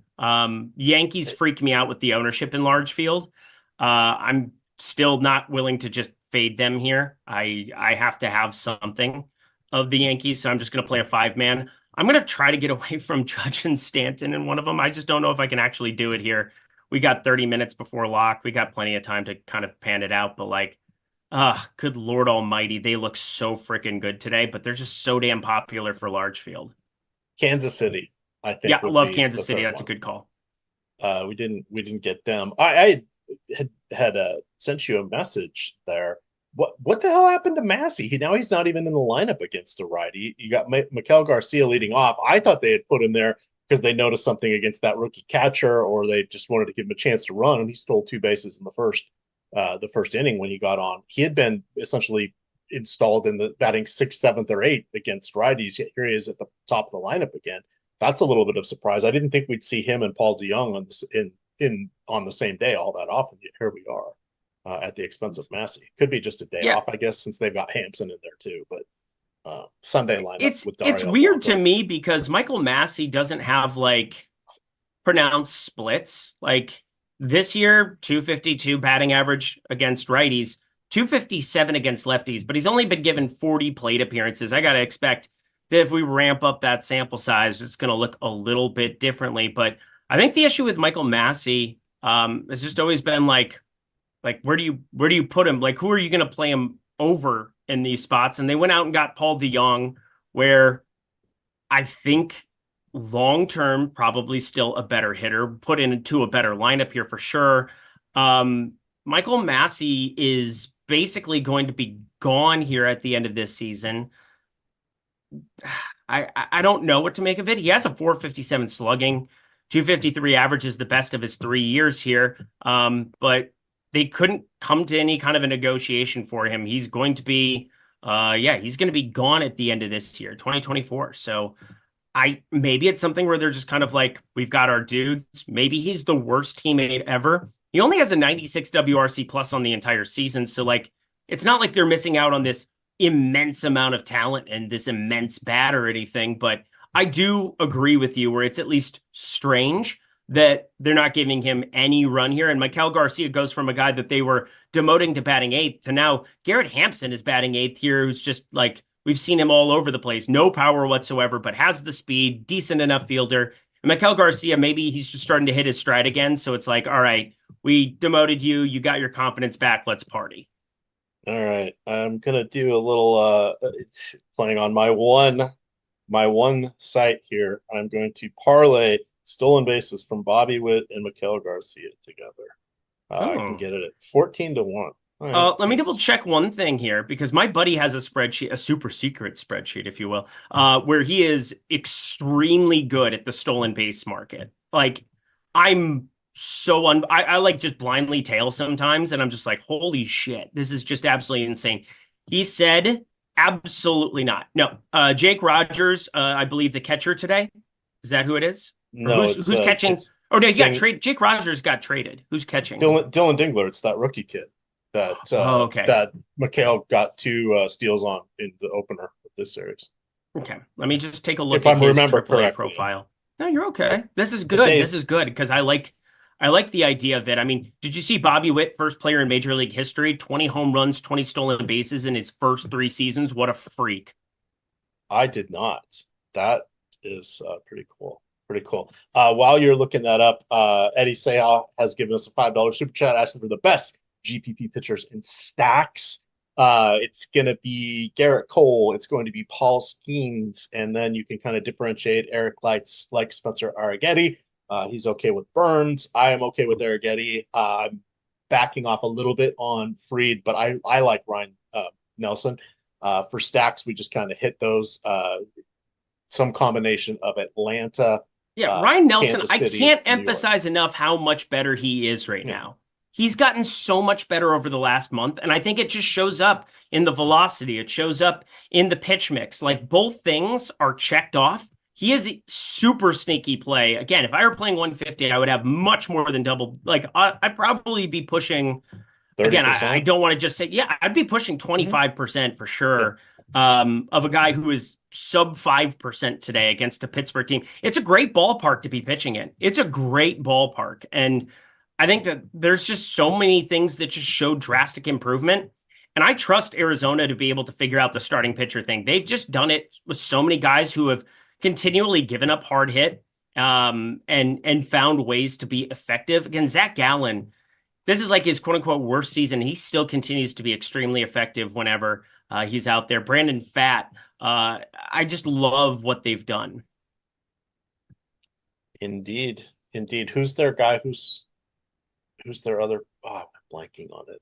Yankees freak me out with the ownership in large field. I'm still not willing to just fade them here. I have to have something of the Yankees, so I'm just going to play a 5-man. I'm going to try to get away from Judge and Stanton in one of them. I just don't know if I can actually do it here. We got 30 minutes before lock. We got plenty of time to kind of pan it out, but like, good Lord Almighty, they look so freaking good today, but they're just so damn popular for large field. Kansas City, I think. Yeah, I love Kansas City. That's a good call. We didn't get them. I had sent you a message there. What the hell happened to Massey? He's not even in the lineup against a righty. You got Maikel Garcia leading off. I thought they had put him there because they noticed something against that rookie catcher, or they just wanted to give him a chance to run. And he stole 2 bases in the first inning when he got on. He had been essentially installed in the batting 6th, 7th, or 8th against righties. Yet here he is at the top of the lineup again. That's a little bit of surprise. I didn't think we'd see him and Paul DeJong on the same day all that often. Yet here we are at the expense of Massey. Could be just a day off, I guess, since they've got Hampson in there too. But Sunday lineup. It's weird to me because Michael Massey doesn't have like pronounced splits. Like this year, 252 batting average against righties, 257 against lefties, but he's only been given 40 plate appearances. I got to expect that if we ramp up that sample size, it's going to look a little bit differently. But I think the issue with Michael Massey has just always been like where do you put him? Like, who are you going to play him over in these spots? And they went out and got Paul DeJong, where I think long-term, probably still a better hitter, put into a better lineup here for sure. Michael Massey is basically going to be gone here at the end of this season. I don't know what to make of it. He has a 457 slugging, 253 average is the best of his 3 years here. But they couldn't come to any kind of a negotiation for him. He's going to be, he's going to be gone at the end of this year, 2024. So maybe it's something where they're just kind of like, we've got our dudes. Maybe he's the worst teammate ever. He only has a 96 WRC plus on the entire season. So like, it's not like they're missing out on this immense amount of talent and this immense bat or anything. But I do agree with you where it's at least strange that they're not giving him any run here. And Maikel Garcia goes from a guy that they were demoting to batting 8th to now Garrett Hampson is batting 8th here, who's just like, we've seen him all over the place, no power whatsoever, but has the speed, decent enough fielder. And Maikel Garcia, maybe he's just starting to hit his stride again. So it's like, all right, we demoted you. You got your confidence back. Let's party. All right. I'm going to do a little playing on my one site here. I'm going to parlay stolen bases from Bobby Witt and Maikel Garcia together. I can get it at 14-1. Right, let me double check one thing here because my buddy has a spreadsheet, a super secret spreadsheet, if you will, where he is extremely good at the stolen base market. Like I'm so I like just blindly tail sometimes, and I'm just like, holy shit, this is just absolutely insane. He said, absolutely not. No, Jake Rogers, I believe the catcher today. Is that who it is? No, who's catching? Oh, no, he got traded. Jake Rogers got traded. Who's catching? Dylan Dingler. It's that rookie kid that that Maikel got 2 steals on in the opener of this series. Okay, let me just take a look if at I his remember AAA correctly. profile. No, you're okay. This is good. This is good because I like the idea of it. I mean, did you see Bobby Witt, first player in Major League history, 20 home runs, 20 stolen bases in his first 3 seasons? What a freak. I did not. That is pretty cool. Pretty cool. While you're looking that up, Eddie Seha has given us a $5 super chat asking for the best GPP pitchers in stacks. It's going to be Garrett Cole. It's going to be Paul Skeens. And then you can kind of differentiate. Eric likes Spencer Arrighetti. He's okay with Burns. I am okay with Arrighetti. I'm backing off a little bit on Fried, but I like Ryan Nelson. For stacks, we just kind of hit those. Some combination of Atlanta. Yeah, Ryan Nelson, Kansas I City, can't New York. emphasize enough how much better he is right now. He's gotten so much better over the last month, and I think it just shows up in the velocity. It shows up in the pitch mix. Like, both things are checked off. He is a super sneaky play. Again, if I were playing 150, I would have much more than double. Like, I'd probably be pushing. 30%? Again, I don't want to just say, yeah, I'd be pushing 25% for sure. Of a guy who is sub 5% today against a Pittsburgh team. It's a great ballpark to be pitching in. It's a great ballpark. And I think that there's just so many things that just show drastic improvement. And I trust Arizona to be able to figure out the starting pitcher thing. They've just done it with so many guys who have continually given up hard hit and found ways to be effective. Again, Zach Gallen, this is like his quote unquote worst season. He still continues to be extremely effective whenever he's out there. Brandon Pfaadt, I just love what they've done. Indeed. Who's their guy? Who's their other? Oh, I'm blanking on it.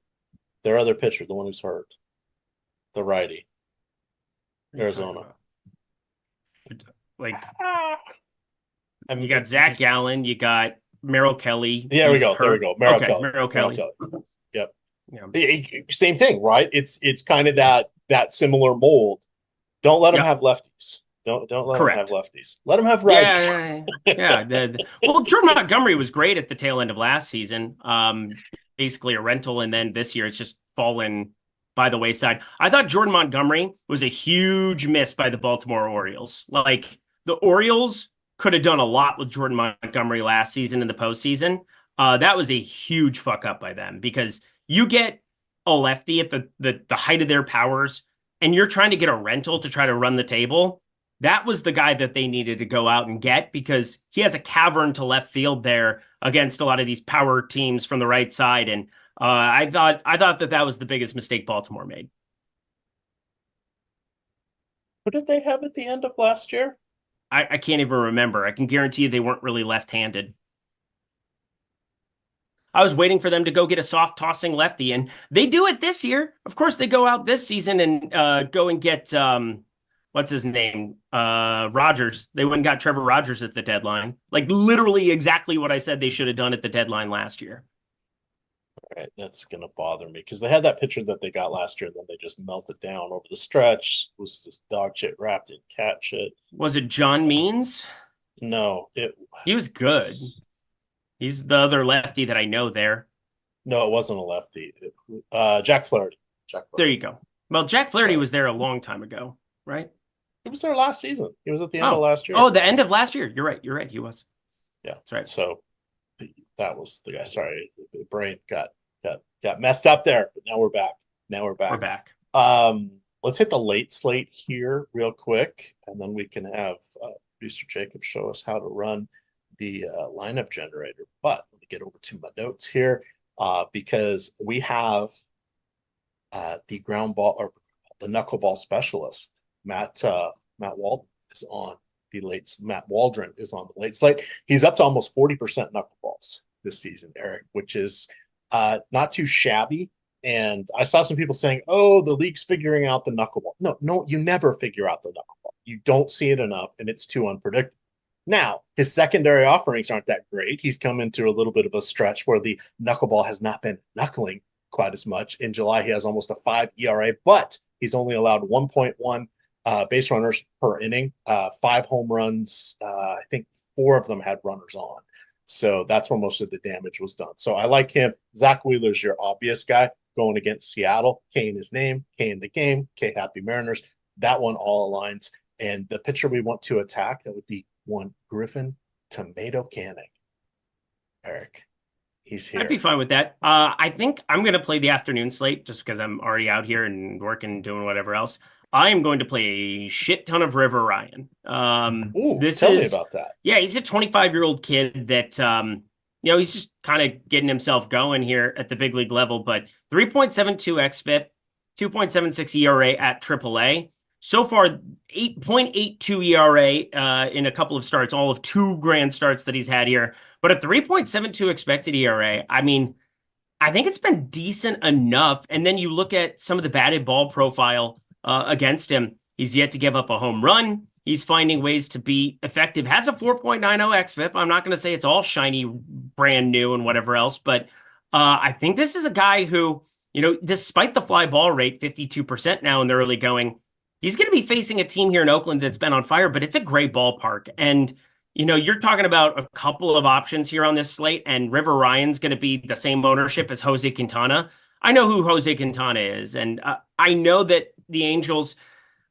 Their other pitcher, the one who's hurt, the righty, Arizona. Like, you got Zach Gallen, you got Merrill Kelly. Yeah, there we go. Merrill Kelly. Merrill Kelly. Yep. Yeah. Same thing, right? It's kind of that similar mold. Don't let them have lefties. Don't let them have lefties. Let them have righties. Yeah. Well, Jordan Montgomery was great at the tail end of last season. Basically a rental, and then this year it's just fallen by the wayside. I thought Jordan Montgomery was a huge miss by the Baltimore Orioles. Like, the Orioles could have done a lot with Jordan Montgomery last season in the postseason. That was a huge fuck up by them, because you get a lefty at the height of their powers, and you're trying to get a rental to try to run the table. That was the guy that they needed to go out and get, because he has a cavern to left field there against a lot of these power teams from the right side. And I thought that was the biggest mistake Baltimore made. What did they have at the end of last year? I can't even remember. I can guarantee you they weren't really left-handed. I was waiting for them to go get a soft tossing lefty, and they do it this year. Of course, they go out this season and go and get what's his name? Rogers. They went and got Trevor Rogers at the deadline. Like, literally exactly what I said they should have done at the deadline last year. All right, that's gonna bother me, because they had that pitcher that they got last year, and then they just melted down over the stretch. It was this dog shit wrapped in cat shit. Was it John Means? No, he was good. He's the other lefty that I know there. No, it wasn't a lefty. Jack Flaherty. There you go. Well, Jack Flaherty was there a long time ago, right? He was there last season. He was at the end of last year. Oh, the end of last year. You're right. He was. Yeah, that's right. So that was the guy. Sorry, the brain got messed up there. But now we're back. We're back. Let's hit the late slate here real quick, and then we can have producer Jacob show us how to run the lineup generator. But let me get over to my notes here, because we have the ground ball, or the knuckleball specialist, Matt Waldron is on the late. Matt Waldron is on the late slate. He's up to almost 40% knuckleballs this season, Eric, which is not too shabby. And I saw some people saying, "Oh, the league's figuring out the knuckleball." No, you never figure out the knuckleball. You don't see it enough, and it's too unpredictable. Now, his secondary offerings aren't that great. He's come into a little bit of a stretch where the knuckleball has not been knuckling quite as much. In July, he has almost a 5 ERA, but he's only allowed 1.1 base runners per inning, 5 home runs. I think 4 of them had runners on. So that's where most of the damage was done. So I like him. Zach Wheeler's your obvious guy going against Seattle. K in his name, K in the game, K happy Mariners. That one all aligns. And the pitcher we want to attack, that would be one Griffin Tomato Canning. Eric. He's I'd be here. fine with that. I think I'm going to play the afternoon slate just because I'm already out here and working, doing whatever else. I am going to play a shit ton of River Ryan. Ooh, This tell me is, about that. yeah, he's a 25-year-old kid that, he's just kind of getting himself going here at the big league level. But 3.72 xFIP, 2.76 ERA at AAA. So far, 8.82 ERA in a couple of starts, all of 2 grand starts that he's had here. But a 3.72 expected ERA, I mean, I think it's been decent enough. And then you look at some of the batted ball profile against him. He's yet to give up a home run. He's finding ways to be effective. Has a 4.90 xFIP. I'm not going to say it's all shiny, brand new, and whatever else, but I think this is a guy who, despite the fly ball rate, 52% now in the early going, he's going to be facing a team here in Oakland that's been on fire, but it's a great ballpark. And you're talking about a couple of options here on this slate, and River Ryan's going to be the same ownership as Jose Quintana. I know who Jose Quintana is, and I know that the Angels,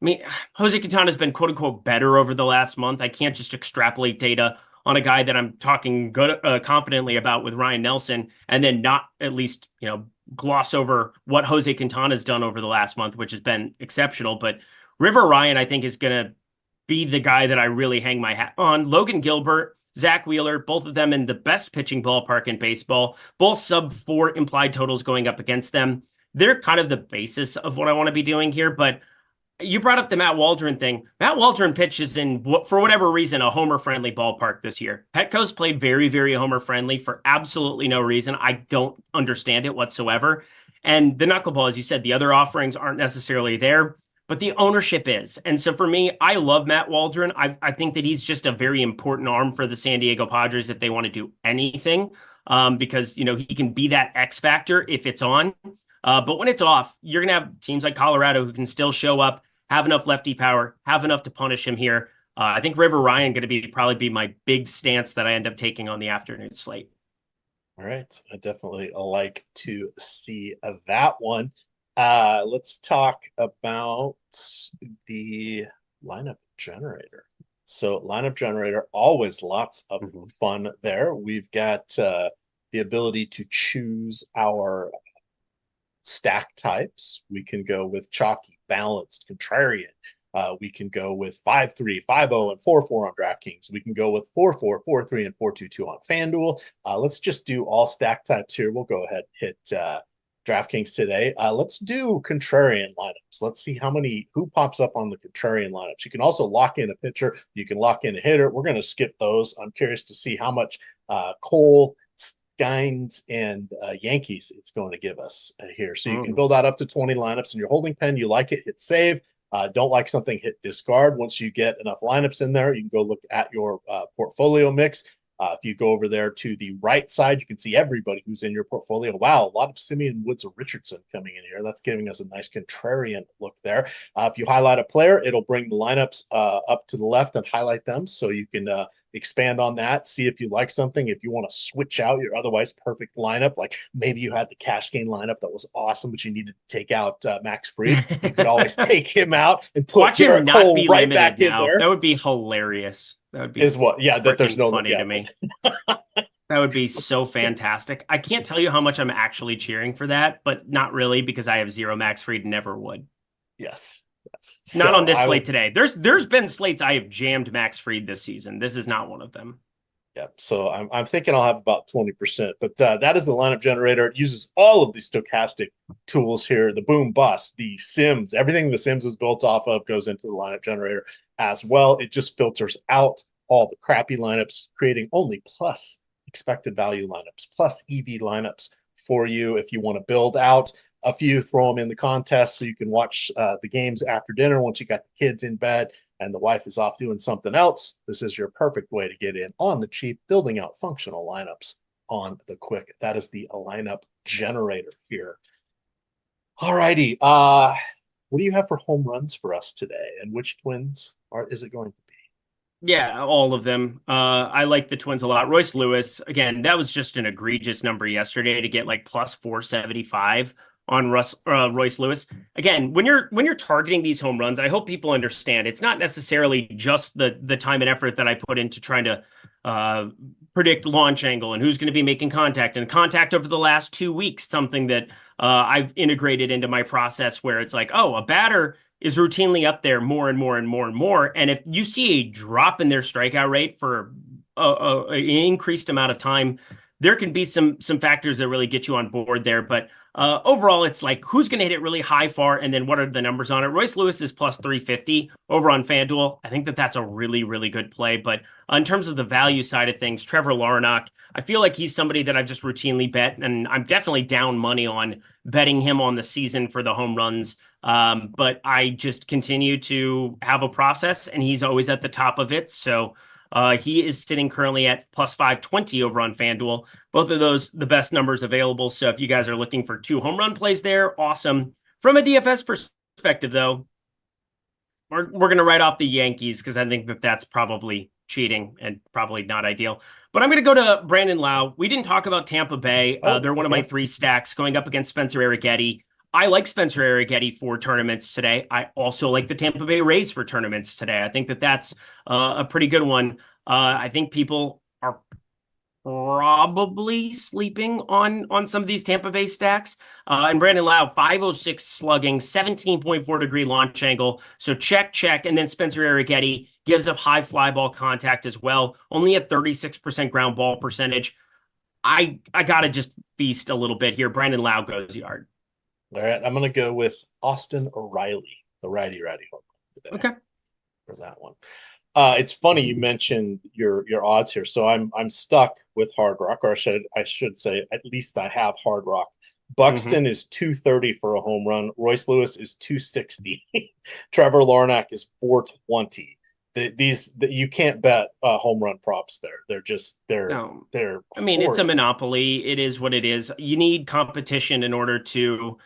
I mean, Jose Quintana's been quote unquote better over the last month. I can't just extrapolate data on a guy that I'm talking good confidently about with Ryan Nelson and then not at least, gloss over what Jose Quintana's done over the last month, which has been exceptional. But River Ryan, I think, is going to be the guy that I really hang my hat on. Logan Gilbert, Zach Wheeler, both of them in the best pitching ballpark in baseball, both sub-4 implied totals going up against them. They're kind of the basis of what I want to be doing here, but you brought up the Matt Waldron thing. Matt Waldron pitches in, for whatever reason, a homer-friendly ballpark this year. Petco's played very, very homer-friendly for absolutely no reason. I don't understand it whatsoever. And the knuckleball, as you said, the other offerings aren't necessarily there, but the ownership is. And so for me, I love Matt Waldron. I think that he's just a very important arm for the San Diego Padres if they want to do anything, because, he can be that X factor if it's on. But when it's off, you're going to have teams like Colorado who can still show up, have enough lefty power, have enough to punish him here. I think River Ryan going to probably be my big stance that I end up taking on the afternoon slate. All right. I definitely like to see that one. Let's talk about the lineup generator. So lineup generator, always lots of fun there. We've got the ability to choose our stack types. We can go with chalky, balanced, contrarian. We can go with 5-3, 5-0, and 4-4 on DraftKings. We can go with 4-4, 4-3, and 4-2-2 on FanDuel. Let's just do all stack types here. We'll go ahead and hit DraftKings today. Let's do contrarian lineups. Let's see who pops up on the contrarian lineups. You can also lock in a pitcher. You can lock in a hitter. We're going to skip those. I'm curious to see how much Cole, Skynes, and Yankees it's going to give us here. So you can build out up to 20 lineups in your holding pen. You like it, hit save. Don't like something, hit discard. Once you get enough lineups in there, you can go look at your portfolio mix. If you go over there to the right side, you can see everybody who's in your portfolio. Wow, a lot of Simeon Woods or Richardson coming in here. That's giving us a nice contrarian look there. If you highlight a player, it'll bring the lineups up to the left and highlight them so you can expand on that, see if you like something. If you want to switch out your otherwise perfect lineup, like maybe you had the cash gain lineup that was awesome, but you needed to take out Max Fried, you could always take him out and put Watch him not Cole be right limited back now. in there. That would be hilarious. That would be that there's no funny to me. That would be so fantastic. I can't tell you how much I'm actually cheering for that, but not really because I have 0 Max Fried and never would. Yes. Not on this slate today. There's been slates I have jammed Max Fried this season. This is not one of them. Yeah, so I'm thinking I'll have about 20%, but that is the lineup generator. It uses all of the stochastic tools here, the boom bust, the sims, everything the sims is built off of goes into the lineup generator as well. It just filters out all the crappy lineups, creating only plus expected value lineups, plus EV lineups for you. If you want to build out a few, throw them in the contest so you can watch the games after dinner once you got the kids in bed and the wife is off doing something else. This is your perfect way to get in on the cheap, building out functional lineups on the quick. That is the lineup generator here. All righty. What do you have for home runs for us today, and which Twins is it going to be? Yeah, all of them. I like the Twins a lot. Royce Lewis, again, that was just an egregious number yesterday to get like plus 475 on Royce Lewis. Again, when you're targeting these home runs, I hope people understand it's not necessarily just the time and effort that I put into trying to predict launch angle and who's going to be making contact, and contact over the last 2 weeks, something that I've integrated into my process where it's like, oh, a batter is routinely up there more and more and more and more. And if you see a drop in their strikeout rate for an increased amount of time, there can be some factors that really get you on board there. But overall, it's like, who's going to hit it really high, far, and then what are the numbers on it? Royce Lewis is plus 350 over on FanDuel. I think that's a really, really good play. But in terms of the value side of things, Trevor Larnach, I feel like he's somebody that I've just routinely bet, and I'm definitely down money on betting him on the season for the home runs. But I just continue to have a process, and he's always at the top of it. So he is sitting currently at plus 520 over on FanDuel. Both of those, the best numbers available. So if you guys are looking for 2 home run plays there, awesome. From a DFS perspective, though, we're going to write off the Yankees because I think that's probably cheating and probably not ideal. But I'm going to go to Brandon Lau. We didn't talk about Tampa Bay. They're one of my 3 stacks going up against Spencer Arrighetti. I like Spencer Arrighetti for tournaments today. I also like the Tampa Bay Rays for tournaments today. I think that's a pretty good one. I think people are probably sleeping on some of these Tampa Bay stacks. And Brandon Lau, 506 slugging, 17.4 degree launch angle. So check. And then Spencer Arrighetti gives up high fly ball contact as well. Only at 36% ground ball percentage. I got to just feast a little bit here. Brandon Lau goes yard. All right, I'm going to go with Austin O'Reilly, the righty home run today. Okay. For that one. It's funny you mentioned your odds here. So I'm stuck with Hard Rock, or I should say at least I have Hard Rock. Buxton is 230 for a home run. Royce Lewis is 260. Trevor Larnach is 420. You can't bet home run props there. They're I mean, it's a monopoly. It is what it is. You need competition in order to.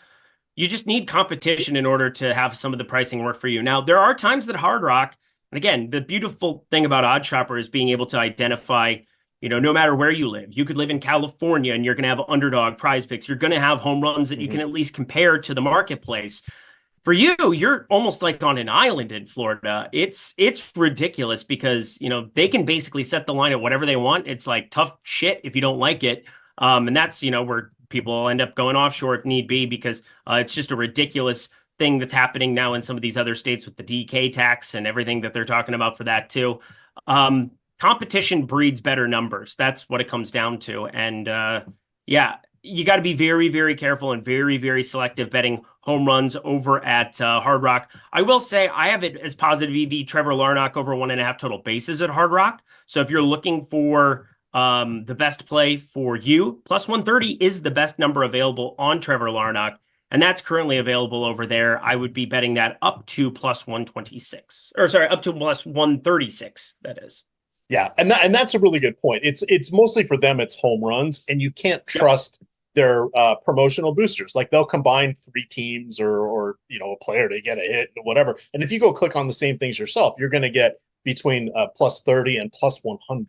You just need competition in order to have some of the pricing work for you. Now, there are times that Hard Rock, and again, the beautiful thing about OddsShopper is being able to identify, no matter where you live. You could live in California and you're going to have underdog prize picks. You're going to have home runs that you can at least compare to the marketplace. For you, you're almost like on an island in Florida. It's ridiculous because, they can basically set the line at whatever they want. It's like tough shit if you don't like it. And that's, where people end up going offshore if need be, because it's just a ridiculous thing that's happening now in some of these other states with the DK tax and everything that they're talking about for that too. Competition breeds better numbers. That's what it comes down to. And you got to be very, very careful and very, very selective betting home runs over at Hard Rock. I will say I have it as positive EV Trevor Larnach over 1.5 total bases at Hard Rock. So if you're looking for the best play for you, plus 130 is the best number available on Trevor Larnach, and that's currently available over there. I would be betting that up to plus 126, up to plus 136. That is. Yeah, and that's a really good point. It's mostly for them. It's home runs, and you can't trust their promotional boosters. Like they'll combine 3 teams or a player to get a hit or whatever. And if you go click on the same things yourself, you're going to get between plus 30 and plus 100.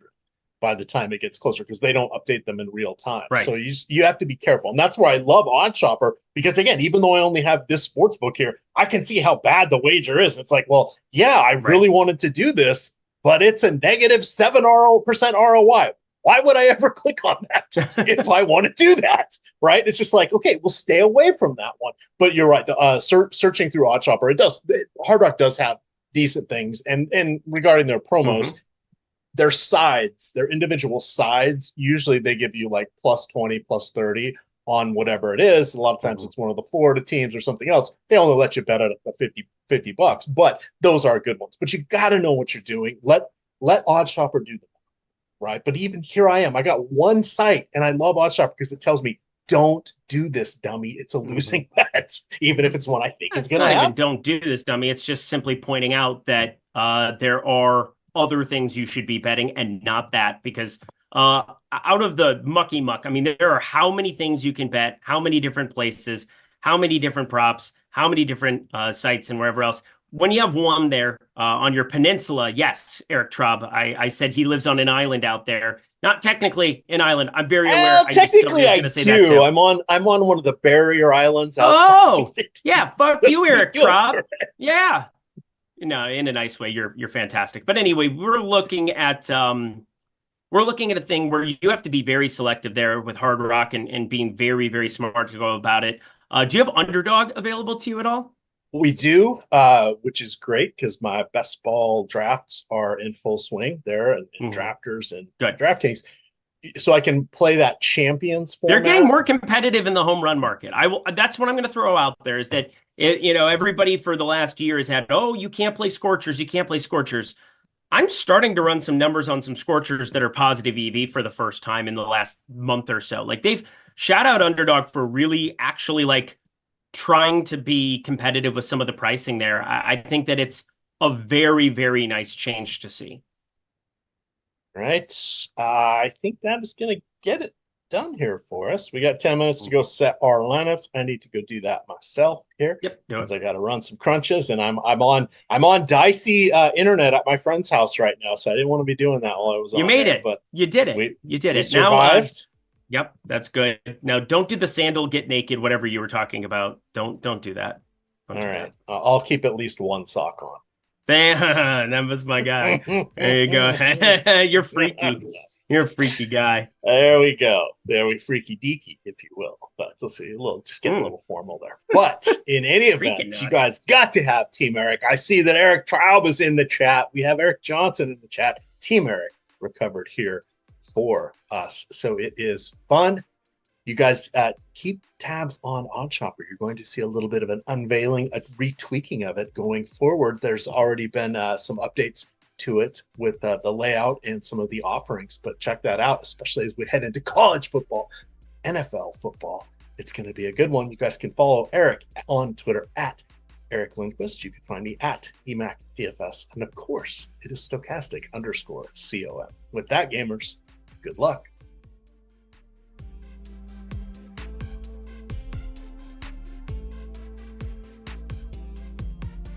By the time it gets closer, because they don't update them in real time. Right. So you have to be careful. And that's where I love OddsShopper, because again, even though I only have this sports book here, I can see how bad the wager is. It's like, well, yeah, I really wanted to do this, but it's a negative 7% ROI. Why would I ever click on that if I want to do that? Right. It's just like, okay, we'll stay away from that one. But you're right. Searching through OddsShopper, Hard Rock does have decent things. And regarding their promos, their sides, their individual sides, usually they give you like plus 20, plus 30 on whatever it is. A lot of times it's one of the Florida teams or something else. They only let you bet at $50, but those are good ones. But you got to know what you're doing. Let OddsShopper do that, right? But even here I am. I got one site, and I love OddsShopper because it tells me, don't do this, dummy. It's a losing bet, even if it's one I think is going to happen. Don't do this, dummy. It's just simply pointing out that there are other things you should be betting and not that, because out of the mucky muck, I mean, there are how many things you can bet, how many different places, how many different props, how many different sites and wherever else. When you have one there on your peninsula, yes, Eric Traub, I said he lives on an island out there. Not technically an island. I'm very aware. Technically, I do. I'm on one of the barrier islands outside. Oh, yeah. Fuck you, Eric Traub. Yeah. No, in a nice way. You're fantastic. But anyway, we're looking at we're looking at a thing where you have to be very selective there with Hard Rock and being very, very smart to go about it. Do you have Underdog available to you at all? We do, which is great because my best ball drafts are in full swing there and drafters and Good. DraftKings. So I can play that champions format. They're getting more competitive in the home run market. That's what I'm going to throw out there is that everybody for the last year has had, oh, you can't play Scorchers, you can't play Scorchers. I'm starting to run some numbers on some Scorchers that are positive EV for the first time in the last month or so. Like they've shout out Underdog for really actually like trying to be competitive with some of the pricing there. I think that it's a very, very nice change to see. Right. I think that is going to get it done here for us. We got 10 minutes to go set our lineups. I need to go do that myself here. Yep. Because I got to run some crunches, and I'm on dicey internet at my friend's house right now, so I didn't want to be doing that while I was. You made it, but you did it. You did it. Survived. Now, yep, that's good. Now, don't do the sandal, get naked, whatever you were talking about. Don't do that. All right, I'll keep at least one sock on. That was my guy. There you go. You're freaky. You're a freaky guy. There we go. There we freaky deaky, if you will. But let's see, just get a little formal there. But in any event, you guys got to have Team Eric. I see that Eric Traub is in the chat. We have Eric Johnson in the chat. Team Eric recovered here for us. So it is fun. You guys keep tabs on OddsShopper. You're going to see a little bit of an unveiling, a retweaking of it going forward. There's already been some updates to it with the layout and some of the offerings, but check that out, especially as we head into college football, NFL football. It's going to be a good one. You guys can follow Eric on Twitter at Eric Lindquist. You can find me at EMac DFS. And of course, it is stochastic_COM. With that, gamers, good luck.